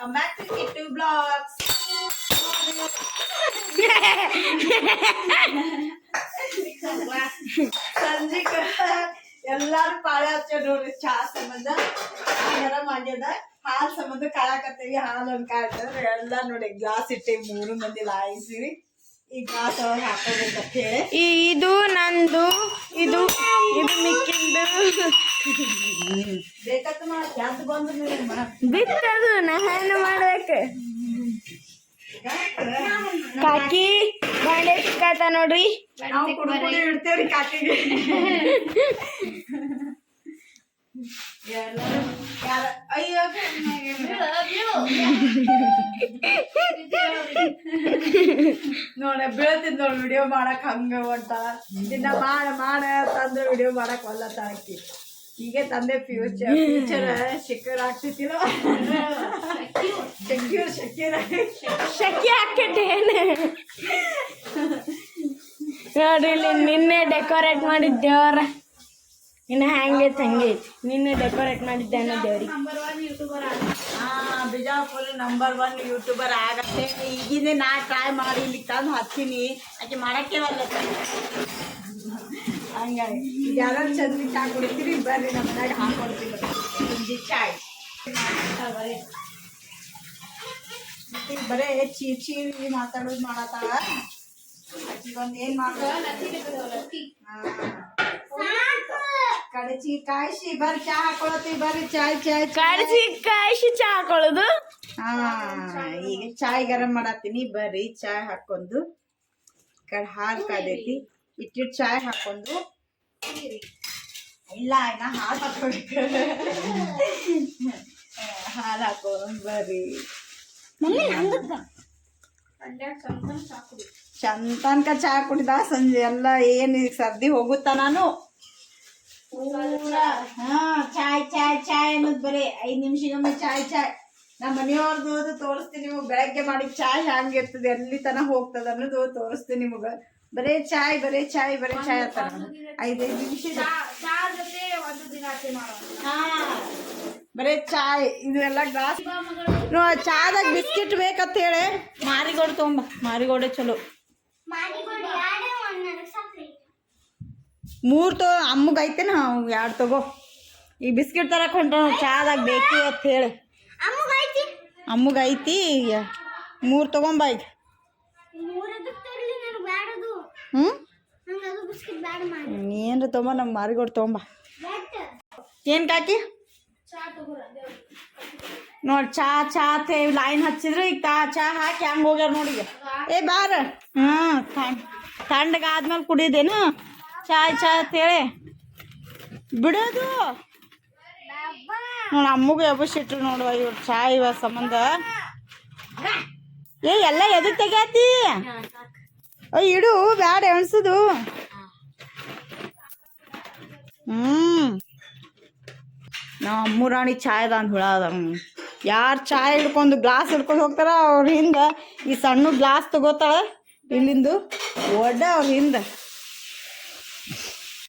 Welcome back to Kittu blogs. ಸಂಜೆಕ ಎಲ್ಲಾರು ಪಾಳೆ ಹಚ್ಚ ನೋಡ್ರಿ. ಚಾ ಸಂಬಂಧ ಗರಂ ಆಗ್ಯದ, ಹಾಲ್ ಸಂಬಂಧ ಕಾಳಾಕತ್ತೀವಿ. ಹಾಲು ಒಂದ್ ಕಾಯ್ತಂದ್ರೆ ಎಲ್ಲ ನೋಡಿ ಗ್ಲಾಸ್ ಇಟ್ಟೇವಿ, 3 ಮಂದಿ ಲಾಯಿಸಿವಿ. ಈ ಗ್ಲಾಸ್ ಒಳಗೆ ಹಾಕೋಬೇಕಂತ ಹೇಳಿ. ಇದು ನಂದು, ಇದು ಇದು ಮಿಕ್ಕಿಂದು. ಬೇಕಂತ ಮಾಡಿ ಯಾವ್ದು ಬಂದು ಬಿತ್ತದು ನಾನು ಮಾಡ್ಬೇಕು. ಕಾಕಿ ಬಾಂಡೆ ಸಿಕ್ಕಾತ ನೋಡ್ರಿ. ನಾವು ಇಡ್ತೇವ್ರಿ ಕಾಕಿಗೆ. ನೋಡ ಬೀಳ್ತಿದ್ ನೋಡ್ ವಿಡಿಯೋ ಮಾಡಕ್ ಹಂಗ ಹೊಂಟ. ದಿನ ಮಾಡ ತಂದ್ರೆ ವಿಡಿಯೋ ಮಾಡಕ್ ಒಲ್ಲತ್ತ ಹಾಕಿ. ಈಗ ತಂದೆ ಫ್ಯೂಚರ್ ಸೆಕ್ಯೂರ್ ಆಗ್ತಿತ್ತಿಲ್ಲ. ಶಕ್ಕಿ ಹಾಕಟ್ಟೇನೆ ನೋಡ್ರಿ. ಇಲ್ಲಿ ನಿನ್ನೆ ಡೆಕೋರೇಟ್ ಮಾಡಿದ್ದೇವ್ರ. ಇನ್ನು ಹಂಗೈತೆ ಹಂಗೈತಿ. ನಿನ್ನೆ ಡೆಕೋರೇಟ್ ಮಾಡಿದ್ದೆ ಅನ್ನೋ ದೇವ್ರಿಗೆ. ಬಿಜಾಪುರ ನಂಬರ್ 1 ಯೂಟ್ಯೂಬರ್ ಆಗತ್ತೆ. ಈಗಿಂದೇ ನಾ ಟ್ರೈ ಮಾಡಿ ಇಲ್ಲಿ ತಂದು ಹಚ್ತೀನಿ. ಆಕೆ ಮಾಡಕ್ಕೆ ಬರಲ್ಲ. ಹಂಗಾಗಿ ಈಗ ಯಾರು ಚಂದ್ರಿ ಚಾ ಕುಡಿತೀರಿ ಬರ್ರಿ, ನಮ್ಮ ಮನ್ಯಾಗ ಹಾಕೊಡ್ತೀವಿ ಸಂಜೆ ಚಾಯ್. ಬರೇ ಚೀರಿ ಮಾತಾಡೋದು ಮಾಡತ್ತಾಳ. ಆಕಿಗೊಂದು ಏನ್ ಕಡಚಿ ಕಾಯಿಸಿ ಬರ್ರಿ ಚಾ ಹಾಕೊಳತ್ತೀವಿ. ಬರ್ರಿ ಚಾಯ್ ಚಾಯ್ ಕಾಯಿಸಿ ಚಾ ಹಾಕೊಳ್ಳೋದು. ಈಗ ಚಾಯ್ ಗರಂ ಮಾಡತ್ತೀನಿ. ಬರ್ರಿ ಚಾಯ್ ಹಾಕೊಂಡು ಕಡೆ ಹಾಲು ಕಾದೈತಿ. ಇಟ್ಟಿಟ್ಟು ಚಾಯ್ ಹಾಕೊಂಡು ಇಲ್ಲ ಇನ್ನ ಹಾಲು ಹಾಕೊಳ್ಬೇಕು. ಹಾಲು ಹಾಕೊಂಡು ಬರ್ರಿ. ಚಂತನಕ ಚಾ ಕುಡಿದ ಸಂಜೆ ಎಲ್ಲ ಏನು ಸರ್ದಿ ಹೋಗುತ್ತಾ ನಾನು ಚಾಯ್ ಚಾಯ್ ಚಾಯ್ ಅನ್ನೋದು ಬರೀ 5 ನಿಮಿಷಗೊಮ್ಮೆ ಚಾಯ್ ಚಾಯ್. ನಮ್ಮ ಮನೆಯವ್ರದ್ದು ತೋರಿಸ್ತೀನಿ ನಿಮಗೆ. ಬೆಳಗ್ಗೆ ಮಾಡಿ ಚಾಯ್ ಹಂಗಿರ್ತದೆ, ಎಲ್ಲಿ ತನಕ ಹೋಗ್ತದ ಅನ್ನೋದು ತೋರಿಸ್ತೀನಿ ನಿಮಗೆ. ಬರೇ ಚಾಯ್ ಬರೇ ಚಾಯ್ ಬರೇ ಚಾಯ್ ಅಂತ 5 ನಿಮಿಷ ಬರೇ ಚಾಯ್. ಇದು ಎಲ್ಲ ಗ್ಲಾಸ್ ಚಾದಾಗ ಬಿಸ್ಕಿಟ್ ಬೇಕಂತ ಹೇಳಿ ಮಾರಿಗೋಡ್ ತೊಗೊಂಬ. ಮಾರಿಗೋಡೆ ಚಲೋ. 3 ಅಮ್ಮಗ ಐತೇನ 2 ತಗೋ. ಈ ಬಿಸ್ಕಿಟ್ ತರಕ್ ಹೊಂಟ ಚಾದಾಗ ಬೇಕು ಅಂತ ಹೇಳಿ. ಅಮ್ಮಗ ಐತಿ 3 ತಗೊಂಬ. ಈಗ ಏನ್ರ ತೊಗೊಂಬ. ನಮ್ಮ ಮಾರಿಗೋಡ್ ತೊಗೊಂಬ. ಏನ್ ಕಾಕಿ ನೋಡಿ ಚಾ ಚಾ ಲೈನ್ ಹಚ್ಚಿದ್ರು. ಈಗ ಚಾ ಹಾಕಿ ಹಂಗೆ ಹೋಗ್ಯಾರ ನೋಡಿ. ಏ ಬಾರ. ತಣ್ಣಗಾದ್ಮೇಲೆ ಕುಡಿದೇನು ಚಾಯ್ ಚಾ ಅಂತೇಳಿ ಬಿಡೋದು. ನೋಡಿ ಅಮ್ಮಗೂ ಎಬ್ಬಸಿಟ್ರು ನೋಡುವ ಇವ್ರು ಚಾಯ್ ಸಂಬಂಧ. ಏ ಎಲ್ಲ ಎದಕ್ಕೆ ತೆಗ್ಯಾತಿ? ಇಡು ಬ್ಯಾಡ ಎಣ್ಸುದು. ನಾವು ಅಮ್ಮೂರಾಣಿ ಚಾಯ್ದ ಅಂತ ಹುಳದ. ಯಾರು ಚಾಯ್ ಹಿಡ್ಕೊಂಡು ಗ್ಲಾಸ್ ಹಿಡ್ಕೊಂಡು ಹೋಗ್ತಾರ ಅವ್ರ ಹಿಂದೆ ಈ ಸಣ್ಣ ಗ್ಲಾಸ್ ತಗೋತಾಳ ಇಲ್ಲಿಂದು ಒಡ್ಡ ಅವ್ರ ಹಿಂದೆ.